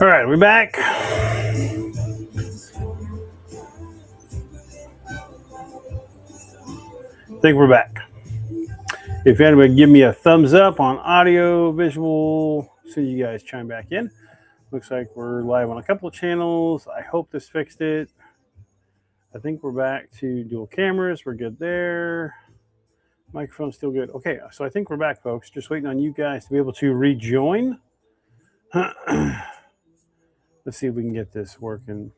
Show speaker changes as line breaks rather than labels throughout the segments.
All right, we're back. I think we're back. If anybody give me a thumbs up on audio, visual, so you guys chime back in. Looks like we're live on a couple of channels. I hope this fixed it. I think we're back to dual cameras. We're good there. Microphone's still good. Okay, so I think we're back, folks. Just waiting on you guys to be able to rejoin. Let's see if we can get this working.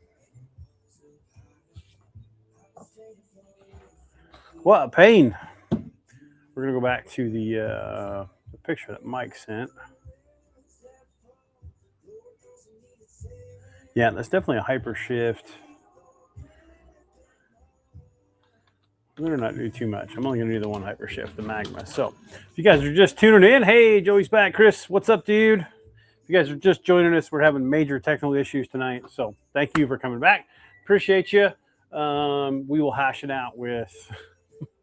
What a pain. We're going to go back to the picture that Mike sent. Yeah, that's definitely a hyper shift. I'm going to not do too much. I'm only going to do the one hyper shift, the Magma. So if you guys are just tuning in, hey, Joey's back. Chris, what's up, dude? If you guys are just joining us, we're having major technical issues tonight. So thank you for coming back. Appreciate you. We will hash it out with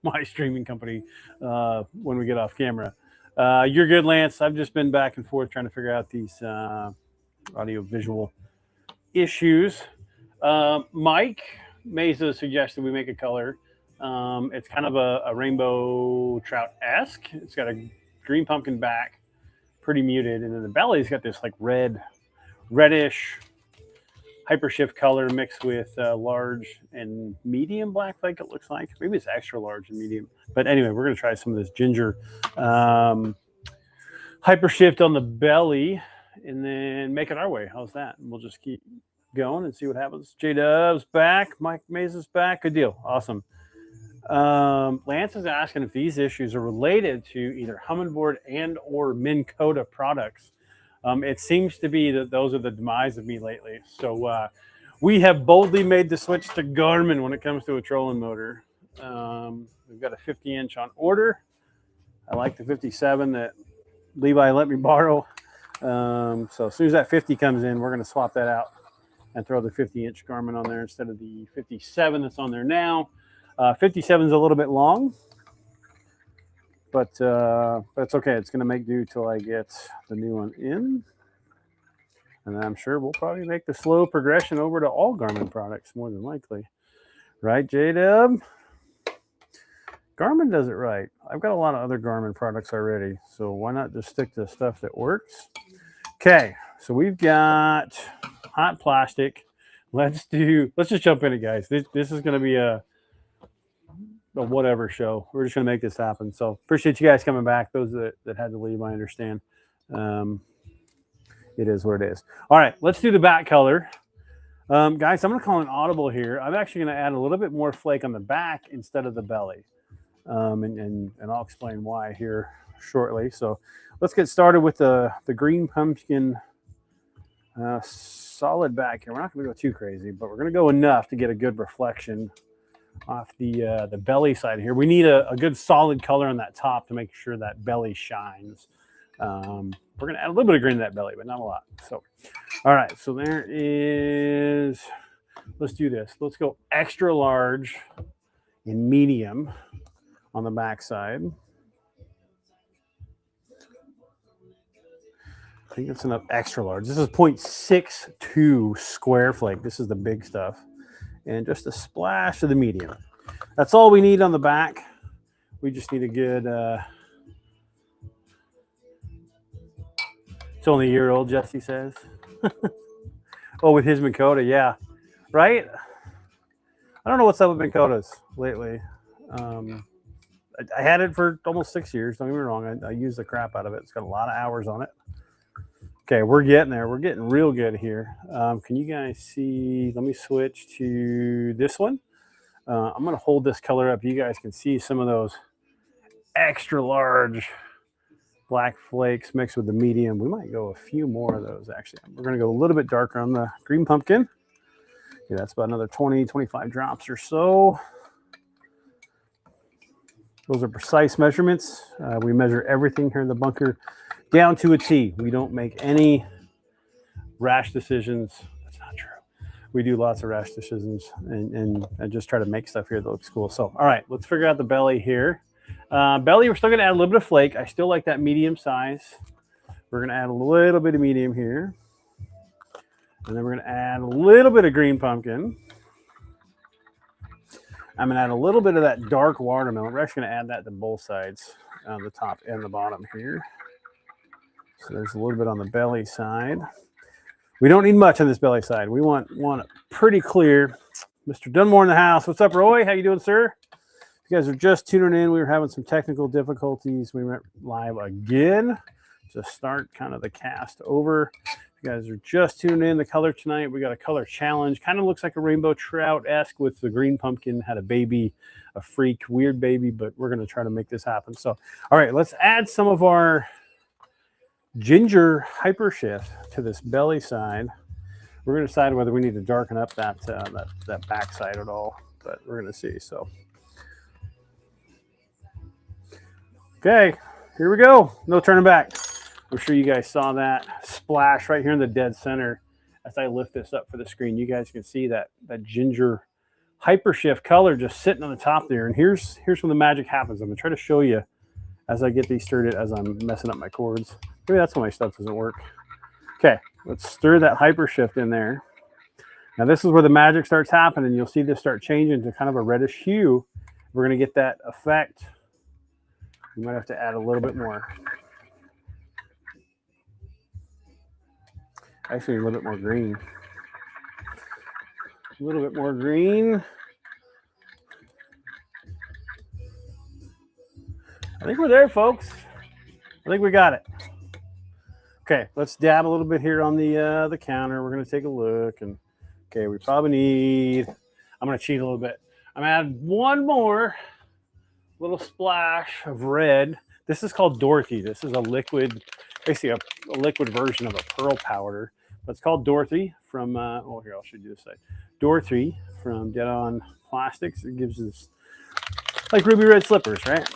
my streaming company when we get off camera. You're good, Lance. I've just been back and forth trying to figure out these audio visual issues. Mike Mesa suggested we make a color. It's kind of a rainbow trout-esque. It's got a green pumpkin back, pretty muted, and then the belly's got this like reddish hypershift color mixed with large and medium black flake. It looks like maybe it's extra large and medium. But anyway, we're gonna try some of this ginger hypershift on the belly, and then make it our way. How's that? And we'll just keep going and see what happens. J Dub's back. Mike Mesa's back. Good deal. Awesome. Lance is asking if these issues are related to either Humminbird and or Minn Kota products. It seems to be that those are the demise of me lately. So we have boldly made the switch to Garmin when it comes to a trolling motor. We've got a 50-inch on order. I like the 57 that Levi let me borrow. So as soon as that 50 comes in, we're going to swap that out and throw the 50-inch Garmin on there instead of the 57 that's on there now. 57 is a little bit long, but that's okay. It's going to make do till I get the new one in. And I'm sure we'll probably make the slow progression over to all Garmin products more than likely. Right, J-Dub? Garmin does it right. I've got a lot of other Garmin products already, so why not just stick to stuff that works? Okay, so we've got hot plastic. Let's just jump in it, guys. This is going to be a whatever show. We're just going to make this happen. So appreciate you guys coming back. Those that had to leave, I understand. It is what it is. All right, let's do the back color. Guys, I'm going to call an audible here. I'm actually going to add a little bit more flake on the back instead of the belly. And I'll explain why here shortly. So let's get started with the green pumpkin solid back here. We're not going to go too crazy, but we're going to go enough to get a good reflection off the belly side here. We need a good solid color on that top to make sure that belly shines. We're going to add a little bit of green to that belly, but not a lot. So, all right. So there is, let's do this. Let's go extra large and medium on the back side. I think it's enough extra large. This is 0.62 square flake. This is the big stuff. And just a splash of the medium. That's all we need on the back. We just need a good, it's only a year old, Jesse says. Oh, with his Minn Kota, yeah. Right? I don't know what's up with Minn Kotas lately. I had it for almost 6 years. Don't get me wrong. I used the crap out of it. It's got a lot of hours on it. Okay, we're getting there. We're getting real good here. Can you guys see? Let me switch to this one. I'm going to hold this color up. You guys can see some of those extra large black flakes mixed with the medium. We might go a few more of those, actually. We're going to go a little bit darker on the green pumpkin. Yeah, that's about another 20, 25 drops or so. Those are precise measurements. We measure everything here in the bunker down to a T. We don't make any rash decisions. That's not true. We do lots of rash decisions and just try to make stuff here that looks cool. So, all right, let's figure out the belly here. Belly, we're still going to add a little bit of flake. I still like that medium size. We're going to add a little bit of medium here. And then we're going to add a little bit of green pumpkin. I'm going to add a little bit of that dark watermelon. We're actually going to add that to both sides, on the top and the bottom here. So there's a little bit on the belly side. We don't need much on this belly side. We want it pretty clear. Mr. Dunmore in the house. What's up, Roy? How you doing, sir? If you guys are just tuning in, we were having some technical difficulties. We went live again to start kind of the cast over. You guys are just tuning in. The color tonight, we got a color challenge. Kind of looks like a rainbow trout-esque with the green pumpkin. Had a baby, a freak, weird baby, but we're going to try to make this happen. So, all right, let's add some of our ginger hyper shift to this belly side. We're going to decide whether we need to darken up that back side at all, but we're going to see. So, okay, here we go. No turning back. I'm sure you guys saw that splash right here in the dead center. As I lift this up for the screen, you guys can see that ginger hyper shift color just sitting on the top there. And here's when the magic happens. I'm going to try to show you as I get these stirred as I'm messing up my cords. Maybe that's why my stuff doesn't work. Okay, let's stir that hyper shift in there. Now this is where the magic starts happening. You'll see this start changing to kind of a reddish hue. We're going to get that effect. You might have to add a little bit more. Actually, a little bit more green. A little bit more green. I think we're there, folks. I think we got it. Okay, let's dab a little bit here on the counter. We're going to take a look. And okay, we probably need, I'm going to cheat a little bit. I'm going to add one more little splash of red. This is called Dorothy. This is a liquid, basically a liquid version of a pearl powder. But it's called Dorothy from, oh, here, I'll show you this side. Dorothy from Dead On Plastics. It gives us like ruby red slippers, right?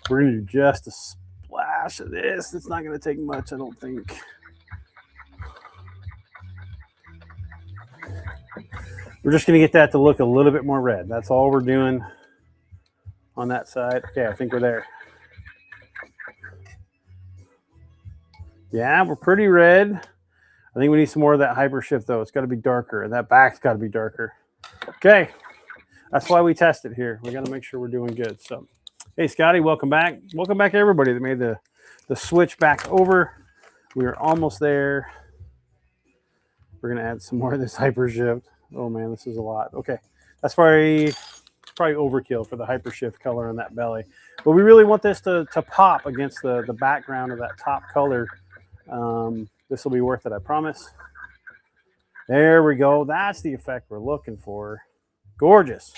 We're going to do just a splash of this. It's not going to take much, I don't think. We're just going to get that to look a little bit more red. That's all we're doing on that side. Okay, I think we're there. Yeah, we're pretty red. I think we need some more of that hyper shift, though. It's got to be darker, and that back's got to be darker. Okay, that's why we test it here. We got to make sure we're doing good. So, hey, Scotty, welcome back. Welcome back, everybody that made the switch back over. We are almost there. We're going to add some more of this hyper shift. Oh, man, this is a lot. Okay, that's probably overkill for the hyper shift color on that belly. But we really want this to pop against the background of that top color. This will be worth it, I promise. There we go. That's the effect we're looking for. Gorgeous.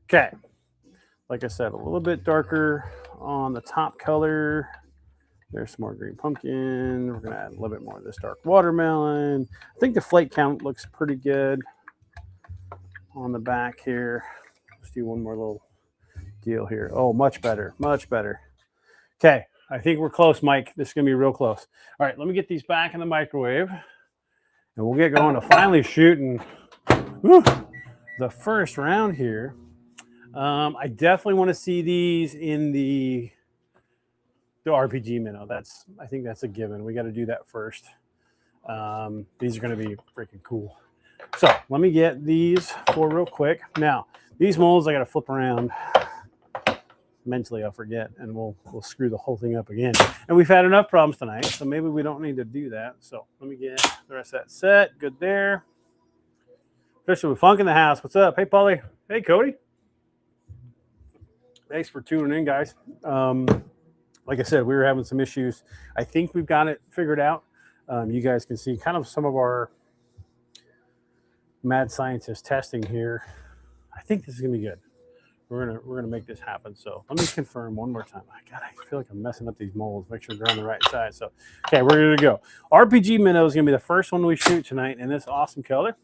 Okay. Like I said, a little bit darker on the top color. There's some more green pumpkin. We're going to add a little bit more of this dark watermelon. I think the flake count looks pretty good on the back here. Let's do one more little deal here. Oh, much better. Much better. Okay. I think we're close, Mike. This is going to be real close. All right, let me get these back in the microwave, and we'll get going to finally shooting the first round here. I definitely want to see these in the RPG minnow. I think that's a given. We got to do that first. These are going to be freaking cool. So let me get these four real quick. Now, these molds I got to flip around. Mentally I'll forget, and we'll screw the whole thing up again. And we've had enough problems tonight, so maybe we don't need to do that. So let me get the rest of that set. Good there. Fishing with Funk in the house. What's up? Hey, Paulie. Hey, Cody. Thanks for tuning in, guys. Like I said, we were having some issues. I think we've got it figured out. You guys can see kind of some of our mad scientist testing here. I think this is gonna be good. We're gonna make this happen. So let me confirm one more time. God, I feel like I'm messing up these molds. Make sure they're on the right side. So okay, we're gonna go. RPG minnow is gonna be the first one we shoot tonight in this awesome color.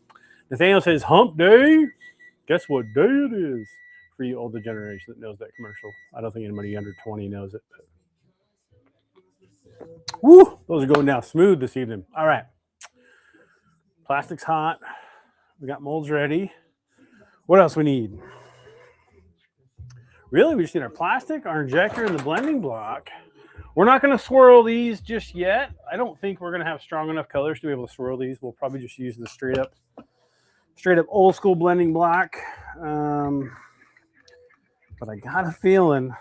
Nathaniel says hump day. Guess what day it is for you older generation that knows that commercial. I don't think anybody under 20 knows it. But... Woo! Those are going down smooth this evening. All right. Plastic's hot. We got molds ready. What else we need? Really, we just need our plastic, our injector, and the blending block. We're not going to swirl these just yet. I don't think we're going to have strong enough colors to be able to swirl these. We'll probably just use the straight up old school blending block. But I got a feeling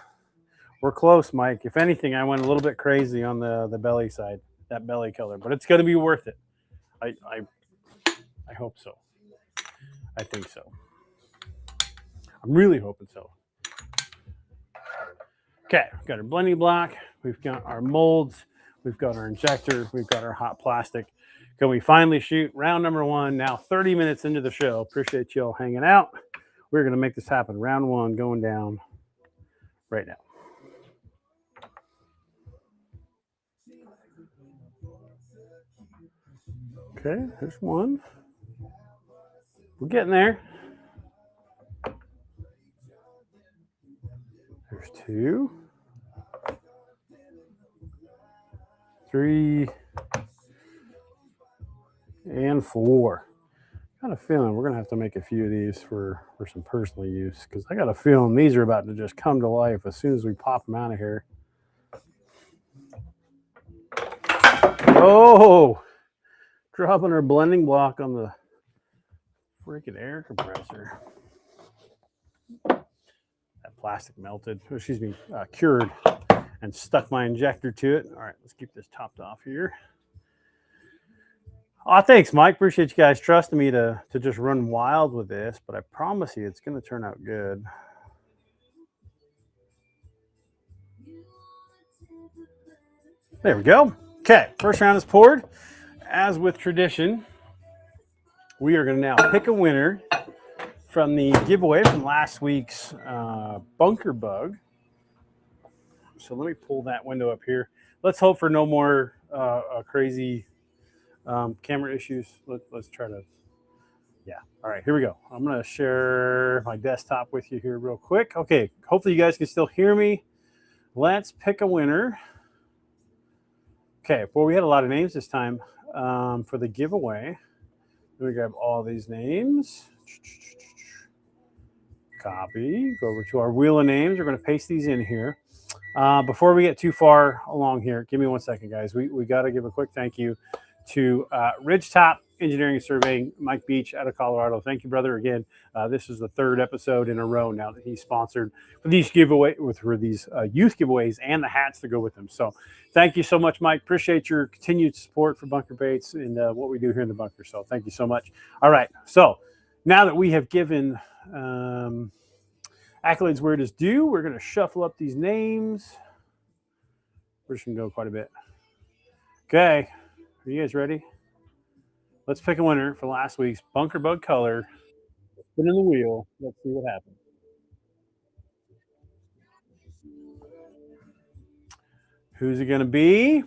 we're close, Mike. If anything, I went a little bit crazy on the belly side, that belly color, but it's going to be worth it. I hope so. I think so. I'm really hoping so. Okay, we've got our blending block. We've got our molds. We've got our injector. We've got our hot plastic. Can we finally shoot round number 1? Now 30 minutes into the show. Appreciate you all hanging out. We're going to make this happen. Round 1 going down right now. Okay, there's 1. We're getting there. There's 2. 3. And 4. Got a feeling we're going to have to make a few of these for some personal use, because I got a feeling these are about to just come to life as soon as we pop them out of here. Oh, dropping our blending block on the freaking air compressor. That plastic melted, excuse me, cured, and stuck my injector to it. All right, let's keep this topped off here. Oh, thanks, Mike. Appreciate you guys trusting me to just run wild with this, but I promise you it's going to turn out good. There we go. Okay, first round is poured. As with tradition, we are going to now pick a winner from the giveaway from last week's Bunker Bug. So let me pull that window up here. Let's hope for no more crazy camera issues. Let's try to, yeah. All right, here we go. I'm going to share my desktop with you here real quick. Okay, hopefully you guys can still hear me. Let's pick a winner. Okay, well, we had a lot of names this time for the giveaway. Let me grab all these names. Copy, go over to our wheel of names. We're going to paste these in here. Before we get too far along here, give me 1 second, guys. We got to give a quick thank you to Ridgetop Engineering and Surveying, Mike Beach out of Colorado. Thank you, brother. Again, this is the 3rd episode in a row now that he's sponsored for these these youth giveaways and the hats to go with them. So thank you so much, Mike. Appreciate your continued support for Bunker Baits and what we do here in the bunker. So thank you so much. All right. So now that we have given accolades where it is due, we're going to shuffle up these names. We're just going to go quite a bit. Okay. Are you guys ready? Let's pick a winner for last week's Bunker Bug color. Spin in the wheel. Let's see what happens. Who's it going to be?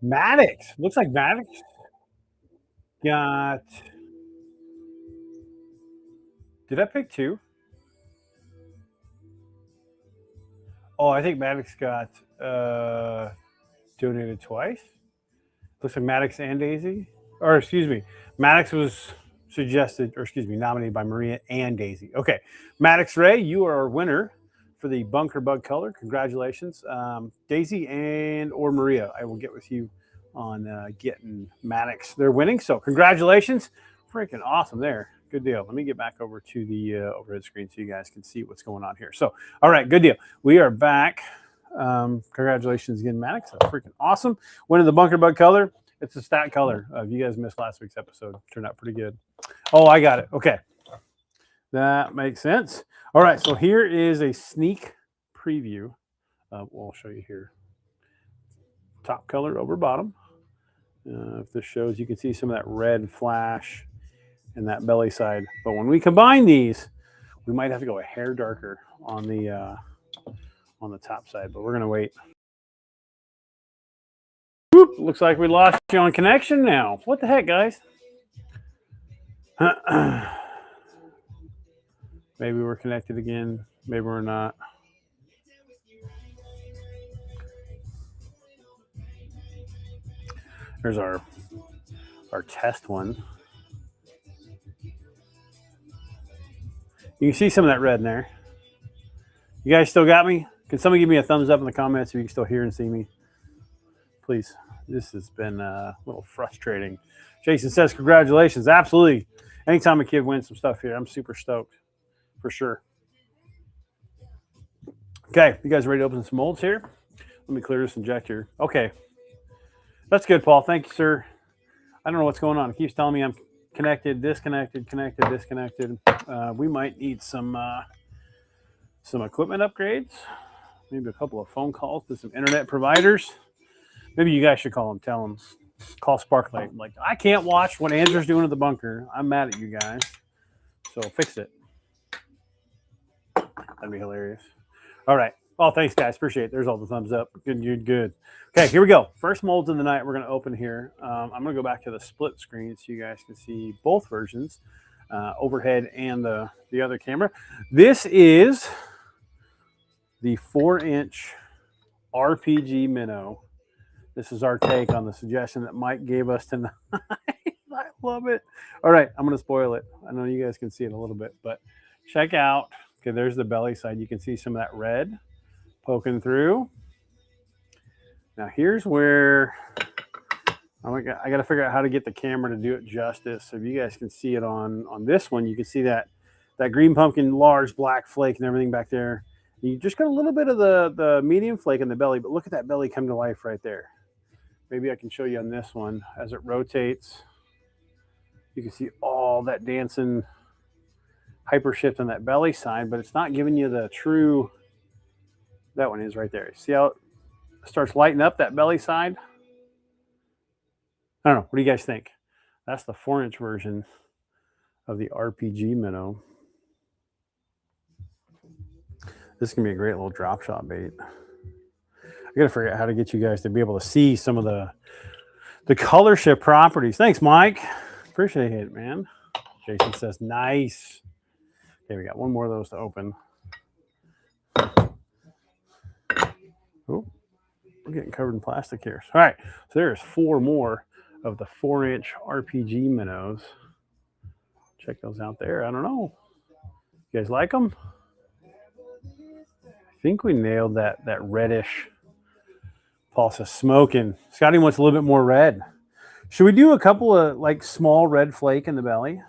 Maddox. Looks like Maddox got... Did I pick 2? Oh, I think Maddox got donated twice. Looks like Maddox and Daisy. Or excuse me, Maddox was nominated by Maria and Daisy. Okay, Maddox Ray, you are our winner for the Bunker Bug color. Congratulations. Daisy and or Maria, I will get with you on getting Maddox. They're winning, so congratulations. Freaking awesome there. Good deal. Let me get back over to the overhead screen so you guys can see what's going on here. So, all right, good deal. We are back. Congratulations again, Maddox. That's freaking awesome. Winning the Bunker Bug color. It's a stat color. If you guys missed last week's episode, turned out pretty good. Oh, I got it. Okay. That makes sense. All right, so here is a sneak preview. We'll show you here. Top color over bottom. If this shows, you can see some of that red flash in that belly side. But when we combine these, we might have to go a hair darker on the top side, but we're going to wait. Whoop, looks like we lost you on connection now. What the heck, guys? Maybe we're connected again. Maybe we're not. There's our test one. You can see some of that red in there. You guys still got me? Can somebody give me a thumbs up in the comments if you can still hear and see me? Please. This has been a little frustrating. Jason says, congratulations. Absolutely. Anytime a kid wins some stuff here, I'm super stoked. For sure. Okay, you guys ready to open some molds here? Let me clear this injector. Okay. That's good, Paul. Thank you, sir. I don't know what's going on. It keeps telling me I'm connected, disconnected, connected, disconnected. We might need some equipment upgrades. Maybe a couple of phone calls to some internet providers. Maybe you guys should call them. Tell them. Call Sparklight. Like, I can't watch what Andrew's doing at the bunker. I'm mad at you guys. So fix it. That'd be hilarious. All right. Oh, thanks, guys. Appreciate it. There's all the thumbs up. Good, good, good. Okay, here we go. First molds of the night we're going to open here. I'm going to go back to the split screen so you guys can see both versions, overhead and the other camera. This is the 4-inch RPG Minnow. This is our take on the suggestion that Mike gave us tonight. I love it. All right, I'm going to spoil it. I know you guys can see it a little bit, but check out. Okay, there's the belly side. You can see some of that red poking through. Now here's where I got to figure out how to get the camera to do it justice. So if you guys can see it on this one, you can see that green pumpkin, large black flake and everything back there. You just got a little bit of the medium flake in the belly, but look at that belly come to life right there. Maybe I can show you on this one as it rotates. You can see all that dancing hyper shift on that belly side, but it's not giving you the true. That one is right there. See how it starts lighting up that belly side? I don't know. What do you guys think? That's the 4-inch version of the RPG Minnow. This can be a great little drop shot bait. I got to figure out how to get you guys to be able to see some of the color shift properties. Thanks, Mike. Appreciate it, man. Jason says, nice. Okay, we got one more of those to open. Oh, we're getting covered in plastic here. All right, so there's 4 more of the 4-inch RPG Minnows. Check those out there. I don't know. You guys like them? I think we nailed that reddish. Paul says smoking. Scotty wants a little bit more red. Should we do a couple of like small red flake in the belly?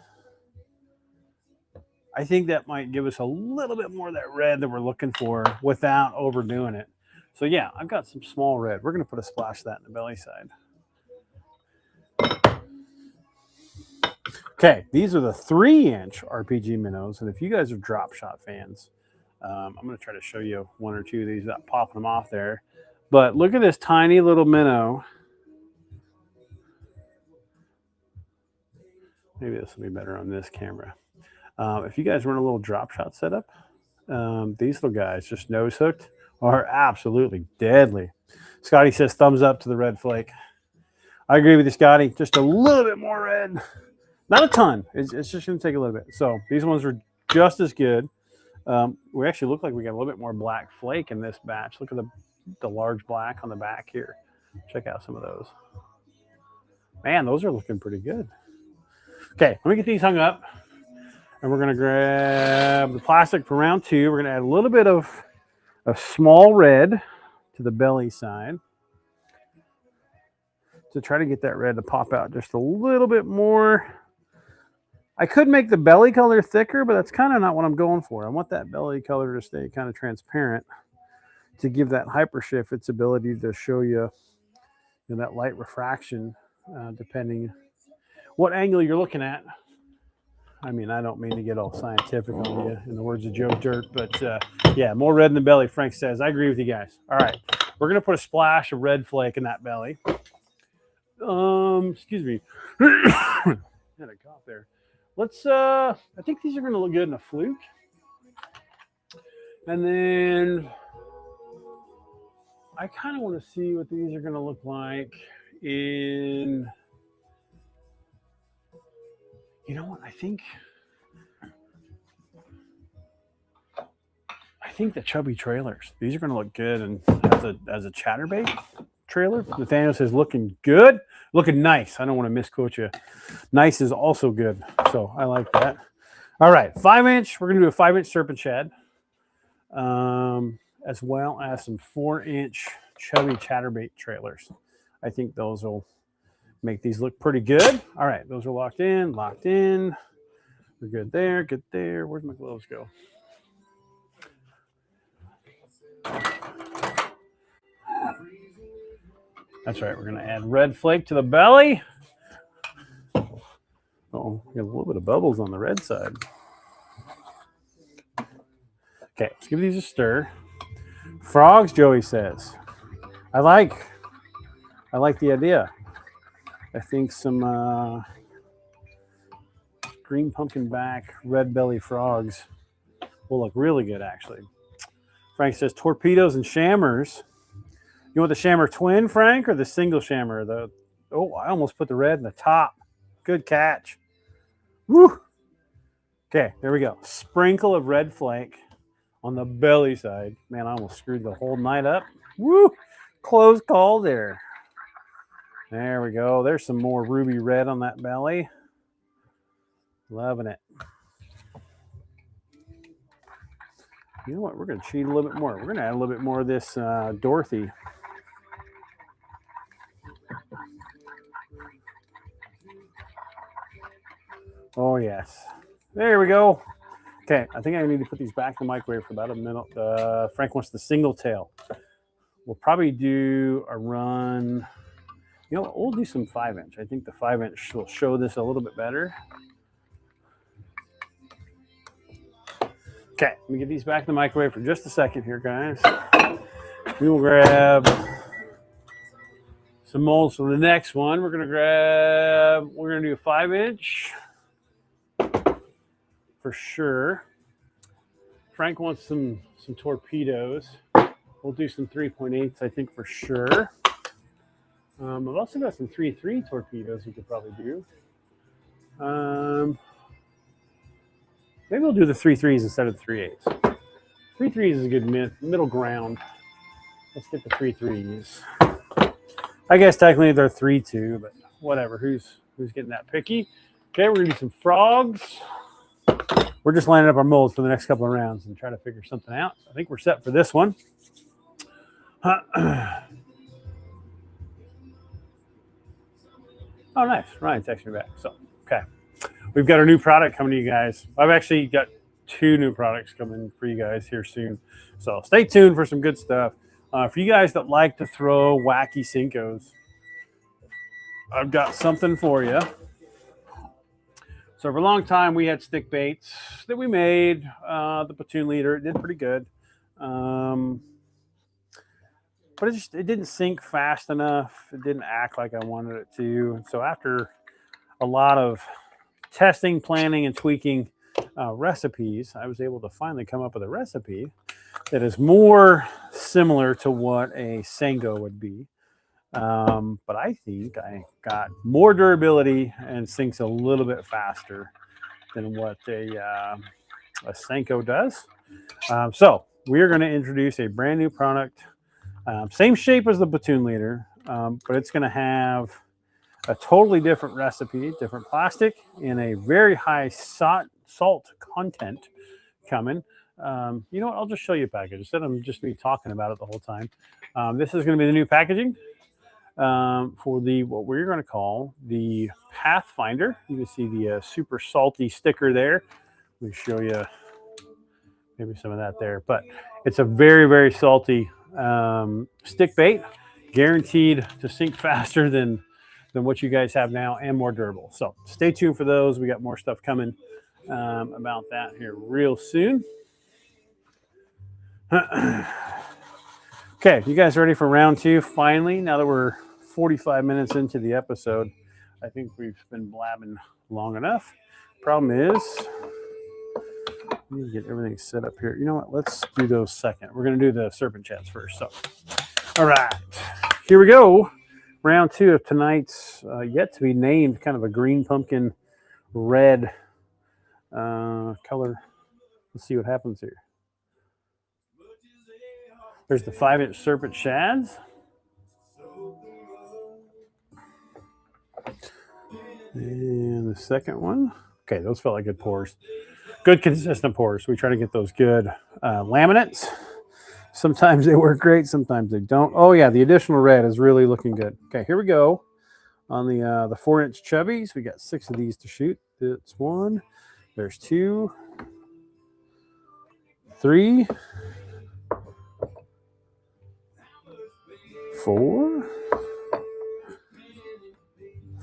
I think that might give us a little bit more of that red that we're looking for without overdoing it. So yeah, I've got some small red. We're going to put a splash of that in the belly side. Okay, these are the 3-inch RPG Minnows. And if you guys are drop shot fans, I'm going to try to show you 1 or 2 of these without popping them off there. But look at this tiny little minnow. Maybe this will be better on this camera. If you guys run a little drop shot setup, these little guys, just nose hooked, are absolutely deadly. Scotty says thumbs up to the red flake. I agree with you, Scotty. Just a little bit more red. Not a ton. It's just going to take a little bit. So these ones are just as good. We actually look like we got a little bit more black flake in this batch. Look at the large black on the back here. Check out some of those. Man, those are looking pretty good. Okay, let me get these hung up. And we're going to grab the plastic for round 2. We're going to add a little bit of small red to the belly side to try to get that red to pop out just a little bit more. I could make the belly color thicker, but that's kind of not what I'm going for. I want that belly color to stay kind of transparent to give that hyper shift its ability to show you, that light refraction, depending what angle you're looking at. I mean, I don't mean to get all scientific on you, in the words of Joe Dirt, but yeah, more red in the belly, Frank says. I agree with you guys. All right, we're going to put a splash of red flake in that belly. Excuse me. Had a cough there. Let's, I think these are going to look good in a fluke. And then I kind of want to see what these are going to look like in, you know what, I think the chubby trailers, these are going to look good and as a chatterbait trailer. Nathaniel says looking good, looking nice. I don't want to misquote you. Nice is also good, so I like that. All right, 5-inch. We're going to do a 5-inch serpent shad. as well as some 4-inch chubby chatterbait trailers. I think those will make these look pretty good. All right, those are locked in, locked in. We're good there, good there. Where'd my gloves go? That's right, we're gonna add red flake to the belly. Oh, we got a little bit of bubbles on the red side. Okay, let's give these a stir. Frogs, Joey says. I like the idea. I think some green pumpkin back, red belly frogs will look really good, actually. Frank says torpedoes and shammers. You want the shammer twin, Frank, or the single shammer? Oh, I almost put the red in the top. Good catch. Woo! Okay, there we go. Sprinkle of red flake on the belly side. Man, I almost screwed the whole night up. Woo! Close call there. There we go. There's some more ruby red on that belly. Loving it. You know what? We're going to cheat a little bit more. We're going to add a little bit more of this Dorothy. Oh, yes. There we go. Okay, I think I need to put these back in the microwave for about a minute. Frank wants the single tail. We'll probably do a run. You know what? We'll do some 5-inch. I think the 5-inch will show this a little bit better. Okay, let me get these back in the microwave for just a second here, guys. We will grab some molds for the next one. We're gonna do a 5-inch for sure. Frank wants some torpedoes. We'll do some 3.8s, I think, for sure. I've also got some 3.3 torpedoes we could probably do. Maybe we'll do the 3.3s instead of the 3.8s. 3.3s is a good middle ground. Let's get the 3.3s. I guess technically they're 3.2, but whatever. Who's getting that picky? Okay, we're gonna do some frogs. We're just lining up our molds for the next couple of rounds and try to figure something out. I think we're set for this one. Oh, nice. Ryan texted me back. So, okay. We've got our new product coming to you guys. I've actually got 2 new products coming for you guys here soon. So stay tuned for some good stuff. For you guys that like to throw wacky Senkos, I've got something for you. So for a long time, we had stick baits that we made. The platoon leader, it did pretty good. But it didn't sink fast enough. It didn't act like I wanted it to. So after a lot of testing, planning, and tweaking recipes, I was able to finally come up with a recipe that is more similar to what a Senko would be. But I think I got more durability and sinks a little bit faster than what a Senko does. So we're going to introduce a brand new product. Same shape as the platoon leader, but it's going to have a totally different recipe, different plastic, and a very high salt content coming. You know what? I'll just show you a package instead of just me talking about it the whole time. This is going to be the new packaging for what we're going to call the Pathfinder. You can see the super salty sticker there. Let me show you maybe some of that there, but it's a very, very salty stick bait, guaranteed to sink faster than what you guys have now and more durable. So stay tuned for those. We got more stuff coming about that here real soon. Okay, you guys ready for round 2? Finally, now that we're 45 minutes into the episode, I think we've been blabbing long enough. Problem is, let me get everything set up here. You know what? Let's do those second. We're going to do the serpent chats first. So, all right, here we go. Round 2 of tonight's yet to be named kind of a green pumpkin red color. Let's see what happens here. There's the 5-inch serpent shads. And the second one. Okay, those felt like good pours. good consistent pours. We try to get those good laminates. Sometimes they work great, sometimes they don't. Oh yeah, the additional red is really looking good. Okay, here we go. On the 4-inch chubbies, we got 6 of these to shoot. That's 1. There's 2, 3, 4,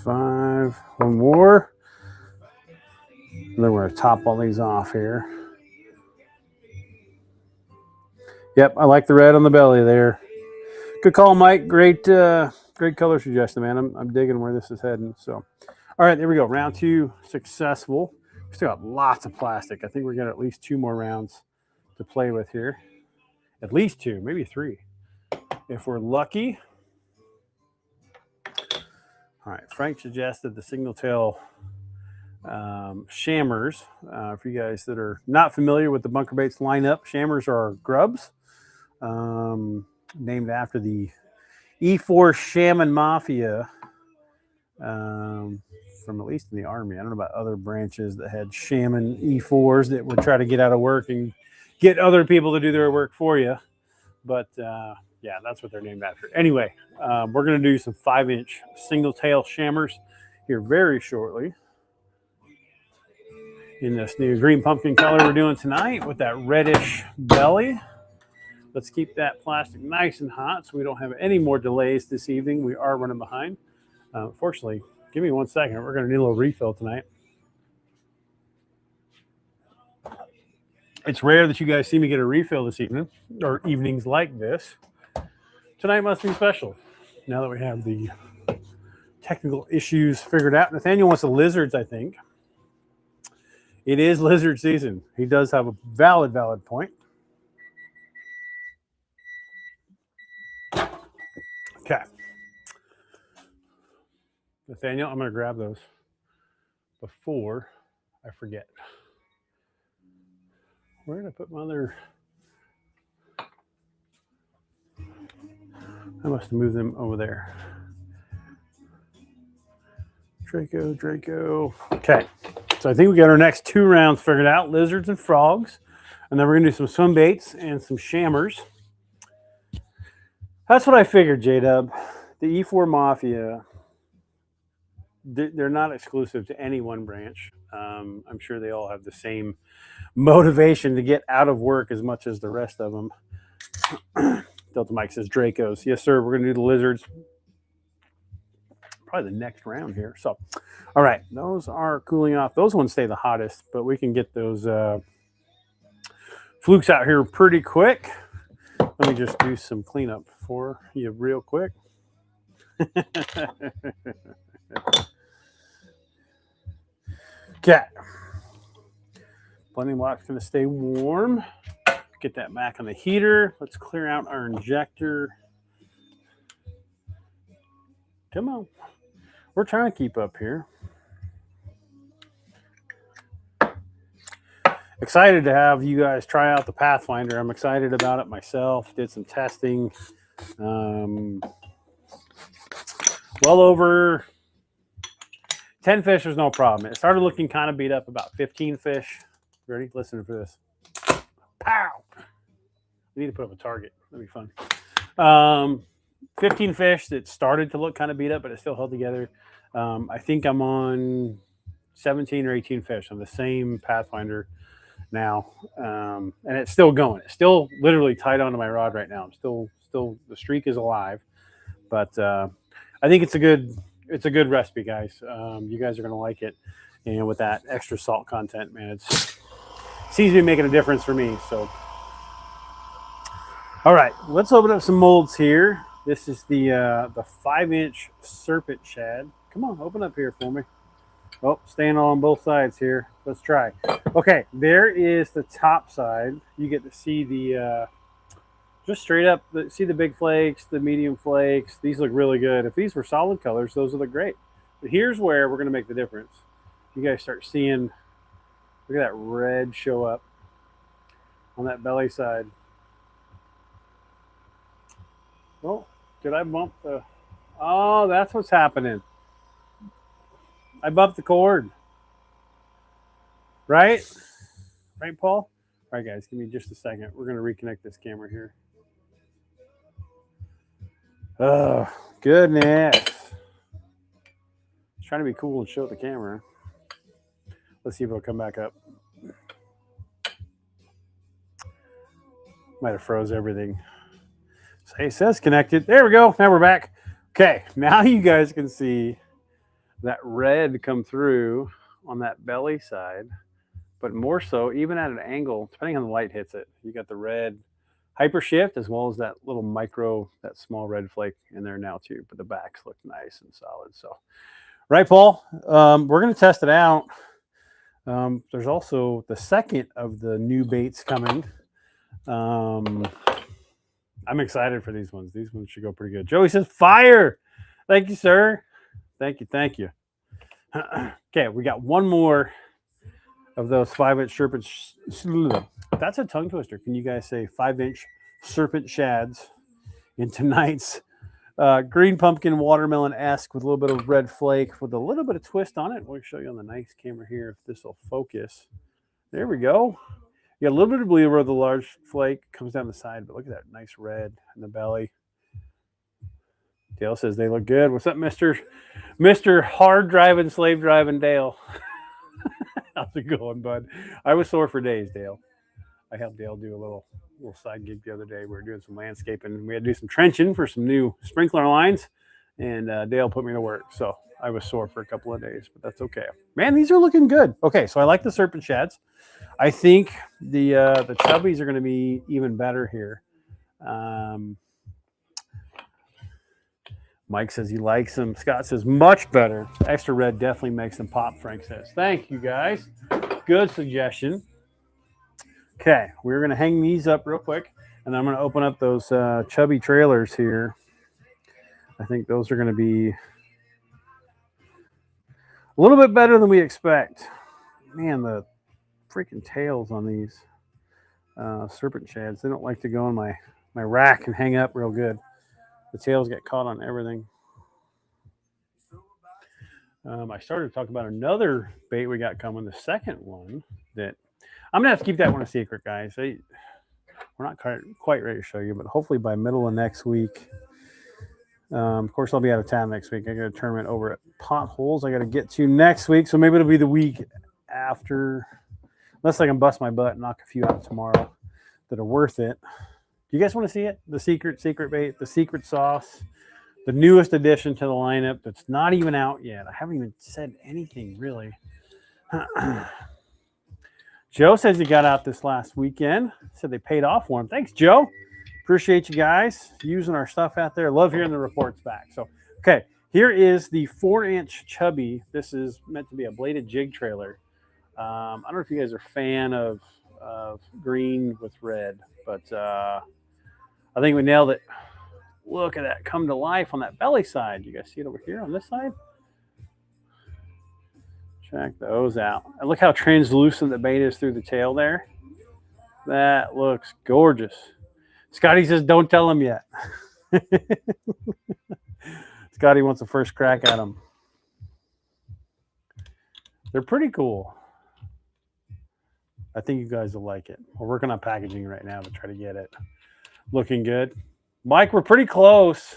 5. One more. And then we're gonna top all these off here. Yep, I like the red on the belly there. Good call, Mike. Great color suggestion, man. I'm digging where this is heading. So, all right, there we go. Round 2 successful. We still got lots of plastic. I think we're gonna at least 2 more rounds to play with here. At least 2, maybe 3, if we're lucky. All right, Frank suggested the single tail shammers. For you guys that are not familiar with the Bunker Baits lineup, shammers are grubs, named after the E4 Shaman Mafia, from at least in the Army. I don't know about other branches that had Shaman E4s that would try to get out of work and get other people to do their work for you. But yeah, that's what they're named after. Anyway, we're going to do some 5-inch single tail shammers here very shortly in this new green pumpkin color we're doing tonight with that reddish belly. Let's keep that plastic nice and hot so we don't have any more delays this evening. We are running behind. Fortunately, give me 1 second. We're going to need a little refill tonight. It's rare that you guys see me get a refill this evening, or evenings like this. Tonight must be special, now that we have the technical issues figured out. Nathaniel wants the lizards, I think. It is lizard season. He does have a valid point. Okay. Nathaniel, I'm going to grab those before I forget. Where did I put my other... I must have moved them over there. Draco. Okay. So I think we got our next 2 rounds figured out, lizards and frogs. And then we're going to do some swim baits and some shammers. That's what I figured, J-Dub. The E4 Mafia, they're not exclusive to any one branch. I'm sure they all have the same motivation to get out of work as much as the rest of them. Delta Mike says Dracos. Yes, sir. We're going to do the lizards probably the next round here. So, all right. Those are cooling off. Those ones stay the hottest, but we can get those flukes out here pretty quick. Let me just do some cleanup for you real quick. Okay. Blending block's going to stay warm. Get that back on the heater. Let's clear out our injector. Come on. We're trying to keep up here. Excited to have you guys try out the Pathfinder. I'm excited about it myself. Did some testing. Well over 10 fish was no problem. It started looking kind of beat up about 15 fish. Ready? Listen for this. Pow! I need to put up a target. That'd be fun. 15 fish that started to look kind of beat up, but it still held together. I think I'm on 17 or 18 fish on the same Pathfinder now. And it's still going. It's still literally tied onto my rod right now. I'm still the streak is alive. But I think it's a good recipe, guys. You guys are going to like it. And with that extra salt content, man, it seems to be making a difference for me. So, all right, let's open up some molds here. This is the 5-inch Serpent Shad. Come on, open up here for me. Oh, staying on both sides here. Let's try. Okay, there is the top side. You get to see the just straight up, see the big flakes, the medium flakes. These look really good. If these were solid colors, those would look great. But here's where we're going to make the difference. You guys start seeing, look at that red show up on that belly side. Oh, did I bump the... Oh, that's what's happening. I bumped the cord. Right? Right, Paul? All right, guys, give me just a second. We're going to reconnect this camera here. Oh, goodness. Trying to be cool and show the camera. Let's see if it'll come back up. Might have froze everything. So it says connected. There we go. Now we're back. Okay, now you guys can see that red come through on that belly side, but more so even at an angle, depending on the light hits it. You got the red hyper shift as well as that little micro, that small red flake in there now too, but the backs look nice and solid. So, right, Paul, we're going to test it out. There's also the second of the new baits coming. I'm excited for these ones. These ones should go pretty good. Joey says fire. Thank you, sir. Thank you. Thank you. Okay, we got one more of those 5-inch serpent. That's a tongue twister. Can you guys say 5-inch serpent shads in tonight's green pumpkin watermelon-esque with a little bit of red flake with a little bit of twist on it? We'll show you on the nice camera here if this will focus. There we go. You got a little bit of bleed where the large flake comes down the side, but look at that nice red in the belly. Dale says they look good. What's up, Mr. Hard Driving, Slave Driving Dale? How's it going, bud? I was sore for days, Dale. I helped Dale do a little side gig the other day. We were doing some landscaping. We had to do some trenching for some new sprinkler lines, and Dale put me to work. So I was sore for a couple of days, but that's okay. Man, these are looking good. Okay, so I like the serpent shads. I think the chubbies are going to be even better here. Mike says he likes them. Scott says much better. Extra red definitely makes them pop, Frank says. Thank you, guys. Good suggestion. Okay, we're going to hang these up real quick, and then I'm going to open up those chubby trailers here. I think those are going to be a little bit better than we expect. Man, the freaking tails on these serpent shads, they don't like to go in my rack and hang up real good. The tails get caught on everything. I started to talk about another bait we got coming, the second one that I'm going to have to keep that one a secret, guys. We're not quite ready to show you, but hopefully by middle of next week. Of course, I'll be out of town next week. I got a tournament over at Potholes I got to get to next week, so maybe it'll be the week after, unless I can bust my butt and knock a few out tomorrow that are worth it. Do you guys want to see it? The secret bait, the secret sauce, the newest addition to the lineup that's not even out yet. I haven't even said anything really. Joe says he got out this last weekend. Said they paid off for him. Thanks, Joe. Appreciate you guys using our stuff out there. Love hearing the reports back. So, okay, here is the 4-inch chubby. This is meant to be a bladed jig trailer. I don't know if you guys are a fan of green with red, but I think we nailed it. Look at that come to life on that belly side. You guys see it over here on this side? Check those out. And look how translucent the bait is through the tail there. That looks gorgeous. Scotty says, don't tell him yet. Scotty wants a first crack at them. They're pretty cool. I think you guys will like it. We're working on packaging right now to try to get it looking good. Mike, we're pretty close.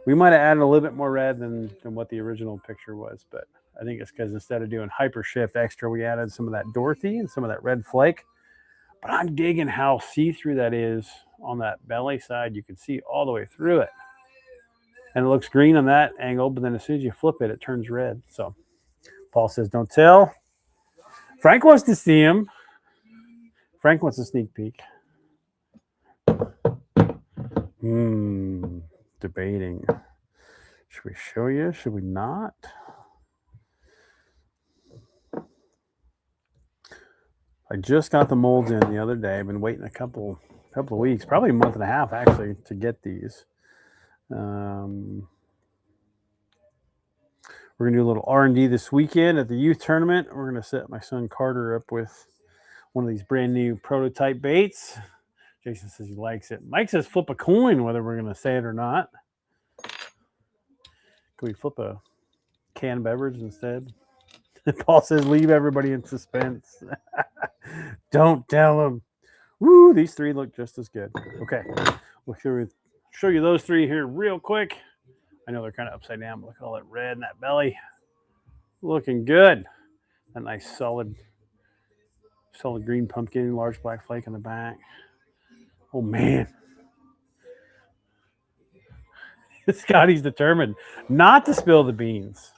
We might have added a little bit more red than what the original picture was, but I think it's because instead of doing hyper shift extra, we added some of that Dorothy and some of that red flake. But I'm digging how see-through that is on that belly side. You can see all the way through it. And it looks green on that angle, but then as soon as you flip it, it turns red. So Paul says, don't tell. Frank wants to see him. Frank wants a sneak peek. Debating. Should we show you? Should we not? I just got the molds in the other day. I've been waiting a couple of weeks, probably a month and a half actually, to get these. We're gonna do a little R&D this weekend at the youth tournament. We're gonna set my son Carter up with one of these brand new prototype baits. Jason says he likes it. Mike says flip a coin whether we're gonna say it or not. Can we flip a canned beverage instead? Paul says, leave everybody in suspense. Don't tell them. Woo, these three look just as good. Okay, we'll show you those three here real quick. I know they're kind of upside down, but look at all that red in that belly. Looking good. A nice solid green pumpkin, large black flake in the back. Oh, man. Scotty's determined not to spill the beans.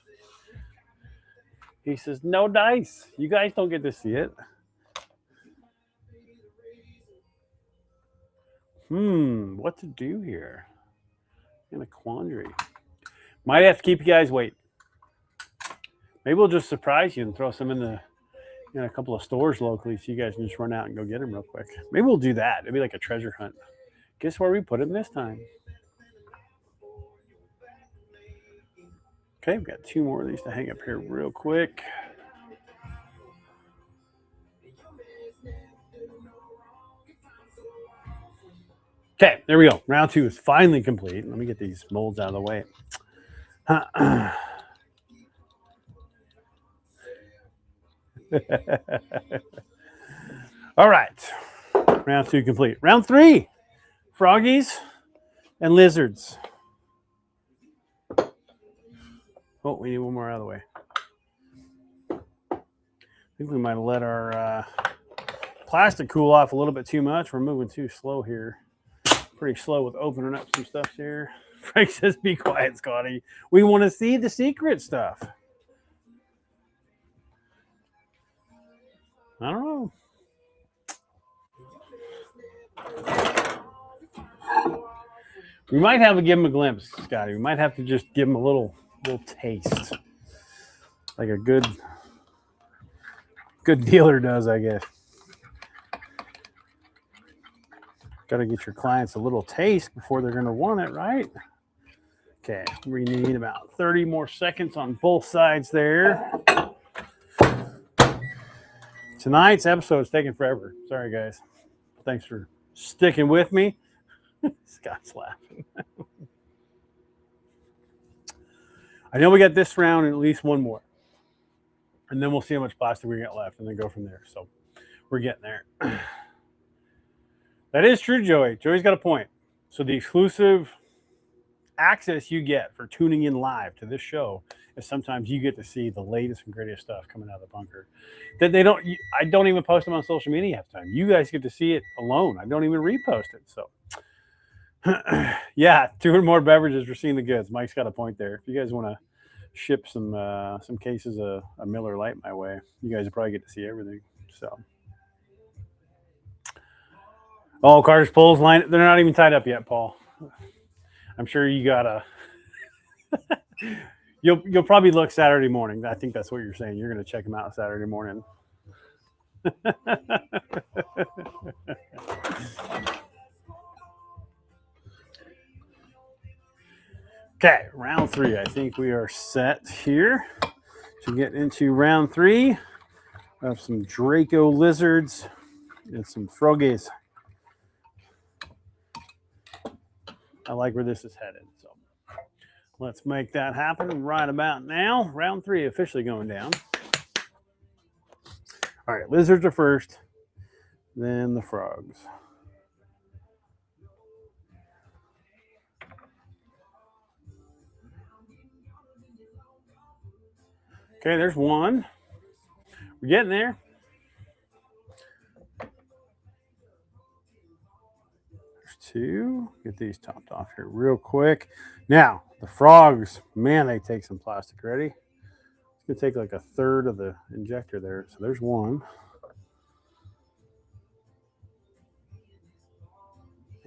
He says, no dice. You guys don't get to see it. What to do here? In a quandary. Might have to keep you guys waiting. Maybe we'll just surprise you and throw some in a couple of stores locally so you guys can just run out and go get them real quick. Maybe we'll do that. It'd be like a treasure hunt. Guess where we put them this time? Okay, we've got two more of these to hang up here real quick. Okay, there we go. Round 2 is finally complete. Let me get these molds out of the way. All right. Round 2 complete. Round 3, froggies and lizards. Oh, we need one more out of the way. I think we might have let our plastic cool off a little bit too much. We're moving too slow here. Pretty slow with opening up some stuff here. Frank says, be quiet, Scotty. We want to see the secret stuff. I don't know. We might have to give him a glimpse, Scotty. We might have to just give him a little taste. Like a good dealer does, I guess. Got to get your clients a little taste before they're going to want it, right? Okay, we need about 30 more seconds on both sides there. Tonight's episode is taking forever. Sorry, guys. Thanks for sticking with me. Scott's laughing. I know we got this round and at least one more. And then we'll see how much plastic we got left and then go from there. So we're getting there. That is true, Joey. Joey's got a point. So the exclusive access you get for tuning in live to this show is sometimes you get to see the latest and greatest stuff coming out of the bunker. That I don't even post them on social media half the time. You guys get to see it alone. I don't even repost it. So yeah, 2 or more beverages for seeing the goods. Mike's got a point there. If you guys want to ship some cases of a Miller Lite my way, you guys will probably get to see everything. So, oh, Carter's poles line. They're not even tied up yet, Paul. I'm sure you gotta. You'll probably look Saturday morning. I think that's what you're saying. You're going to check them out Saturday morning. Okay, round 3. I think we are set here to get into round 3. We have some Draco lizards and some froggies. I like where this is headed. So let's make that happen right about now. Round 3 officially going down. All right, lizards are first, then the frogs. Okay, there's one. We're getting there. There's 2. Get these topped off here real quick. Now, the frogs, man, they take some plastic. Ready? It's going to take like a third of the injector there. So there's 1.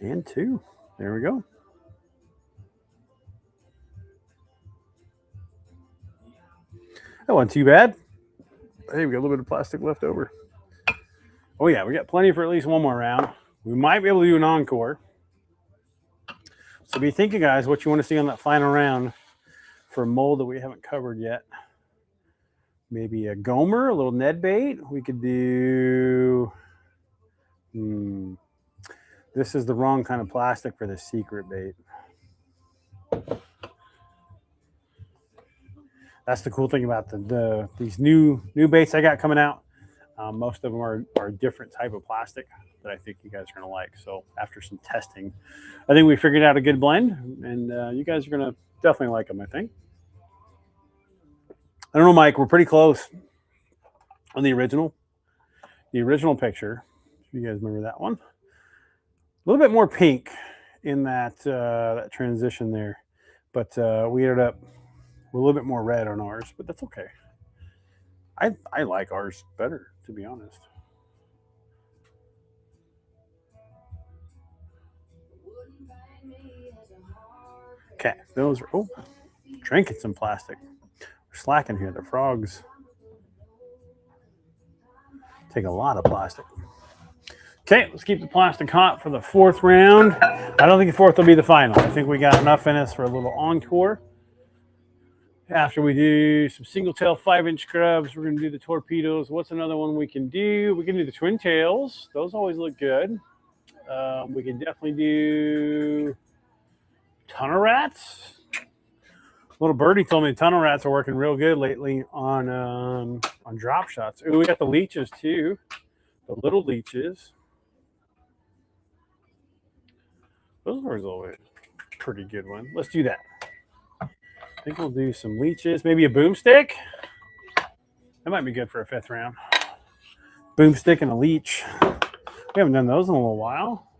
And 2. There we go. That wasn't too bad. Hey, we got a little bit of plastic left over. Oh, yeah, we got plenty for at least one more round. We might be able to do an encore. So be thinking, guys, what you want to see on that final round for a mold that we haven't covered yet. Maybe a Gomer, a little Ned bait. We could do... This is the wrong kind of plastic for the secret bait. That's the cool thing about these new baits I got coming out. Most of them are a different type of plastic that I think you guys are going to like. So after some testing, I think we figured out a good blend, and you guys are going to definitely like them, I think. I don't know, Mike, we're pretty close on the original picture. If you guys remember that one. A little bit more pink in that that transition there, but we ended up with a little bit more red on ours, but that's okay. I like ours better, to be honest. Okay, those are, oh, drinking some plastic. We're slacking here. The frogs take a lot of plastic. Okay, let's keep the plastic hot for the fourth round. I don't think the fourth will be the final. I think we got enough in us for a little encore. After we do some single tail 5-inch grubs, we're going to do the torpedoes. What's another one we can do? We can do the twin tails. Those always look good. We can definitely do tunnel rats. Little birdie told me tunnel rats are working real good lately on drop shots. Ooh, we got the leeches too. The little leeches. Those are always a pretty good one. Let's do that. I think we'll do some leeches. Maybe a boomstick. That might be good for a fifth round. Boomstick and a leech. We haven't done those in a little while.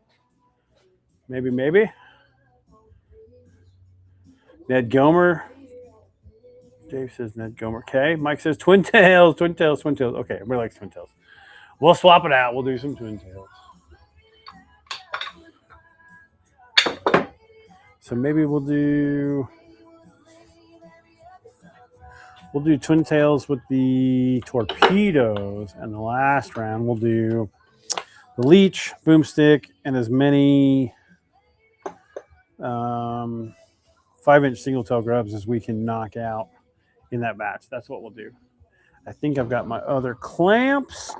Maybe. Ned Gomer. Dave says Ned Gomer. Okay. Mike says twin tails. Okay, everybody likes twin tails. We'll swap it out. We'll do some twin tails. So maybe we'll do twin tails with the torpedoes, and the last round we'll do the leech, boomstick, and as many 5-inch single tail grubs as we can knock out in that batch. That's what we'll do. I think I've got my other clamps.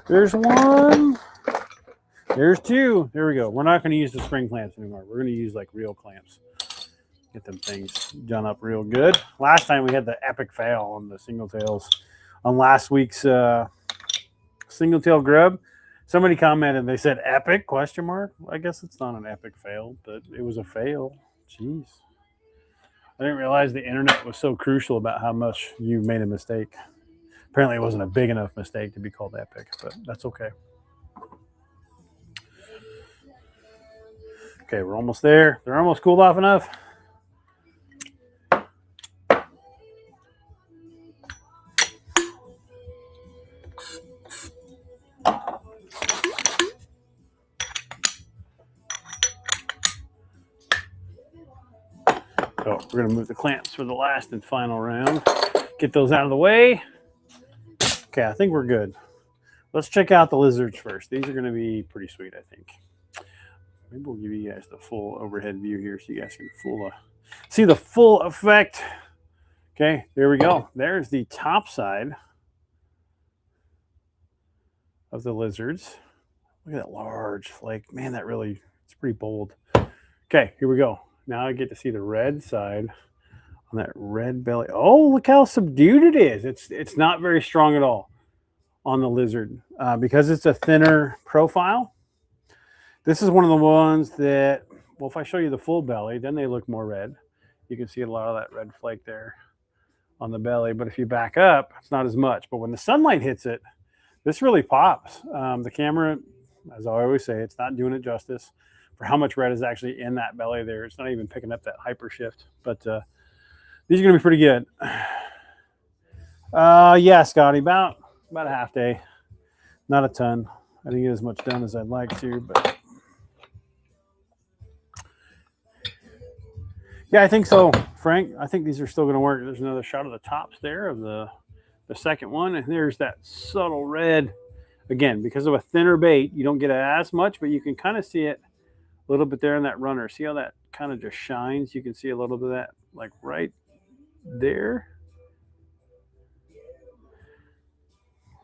There's one. There's two. There we go. We're not going to use the spring clamps anymore. We're going to use like real clamps. Get them things done up real good. Last time we had the epic fail on the single tails. On last week's single tail grub, somebody commented, they said epic, question mark. I guess it's not an epic fail, but it was a fail. Jeez. I didn't realize the internet was so crucial about how much you made a mistake. Apparently it wasn't a big enough mistake to be called epic, but that's okay. Okay, we're almost there. They're almost cooled off enough. So we're going to move the clamps for the last and final round. Get those out of the way. Okay, I think we're good. Let's check out the lizards first. These are going to be pretty sweet, I think. Maybe we'll give you guys the full overhead view here so you guys can see the full effect. Okay, there we go. There's the top side of the lizards. Look at that large flake. Man, it's pretty bold. Okay, here we go. Now I get to see the red side on that red belly. Oh, look how subdued it is. It's not very strong at all on the lizard because it's a thinner profile. This is one of the ones that, well, if I show you the full belly, then they look more red. You can see a lot of that red flake there on the belly. But if you back up, it's not as much. But when the sunlight hits it, this really pops. The camera, as I always say, it's not doing it justice for how much red is actually in that belly there. It's not even picking up that hyper shift. But these are going to be pretty good. Yeah, Scotty, about a half day. Not a ton. I didn't get as much done as I'd like to, but yeah, I think so, Frank. I think these are still going to work. There's another shot of the tops there of the second one, and there's that subtle red. Again, because of a thinner bait, you don't get as much, but you can kind of see it a little bit there in that runner. See how that kind of just shines? You can see a little bit of that, like right there.